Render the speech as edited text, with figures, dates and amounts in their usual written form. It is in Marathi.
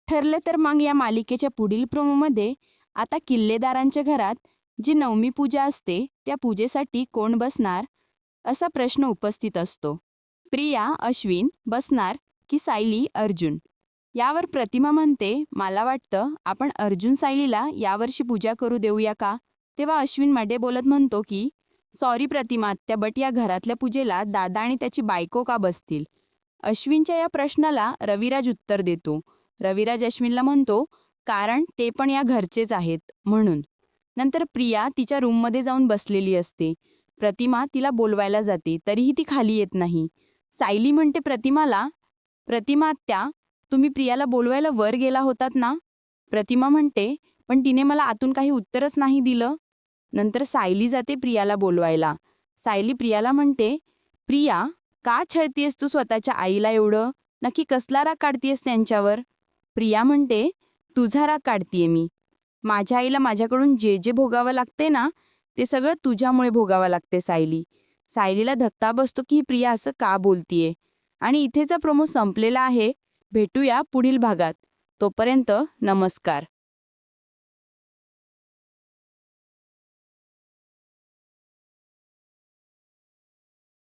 ठरलं तर मग या मालिकेच्या पुढील प्रोमोमध्ये आता किल्लेदारांच्या घरात जी नवमी पूजा असते त्या पूजेसाठी कोण बसणार असा प्रश्न उपस्थित असतो. प्रिया अश्विन बसणार की सायली अर्जुन? यावर प्रतिमा म्हणते, मला वाटतं आपण अर्जुन सायलीला यावर्षी पूजा करू देऊया का? तेव्हा अश्विन मडे बोलत म्हणतो की सॉरी प्रतिमा आत्या, बट या घरातल्या पूजेला दादा आणि त्याची बायको का बसतील? अश्विनच्या या प्रश्नाला रविराज उत्तर देतो. रविराज अश्विनला म्हणतो, कारण ते पण या घरचेच आहेत म्हणून. नंतर प्रिया तिच्या रूममध्ये जाऊन बसलेली असते. प्रतिमा तिला बोलवायला जाते, तरीही ती खाली येत नाही. सायली म्हणते प्रतिमाला, प्रतिमा आत्या, तुम्ही प्रियाला बोलवायला वर गेला होतात ना? प्रतिमा म्हणते, पण तिने मला आतून काही उत्तरच नाही दिलं. नंतर सायली जाते प्रियाला बोलवायला. सायली प्रियाला म्हणते, प्रिया, का छळतीयस तू स्वतःच्या आईला एवढं? नक्की कसला राग काढतीयस त्यांच्यावर? प्रिया म्हणते, तुझा राग काढतीये मी. माझ्या आईला माझ्याकडून जे जे भोगावं लागते ना, ते सगळं तुझ्यामुळे भोगावं लागते सायली. सायलीला धक्का बसतो की ही प्रिया असं का बोलतीये. आणि इथेचा प्रोमो संपलेला आहे. भेटूया पुढील भागात. तोपर्यंत नमस्कार.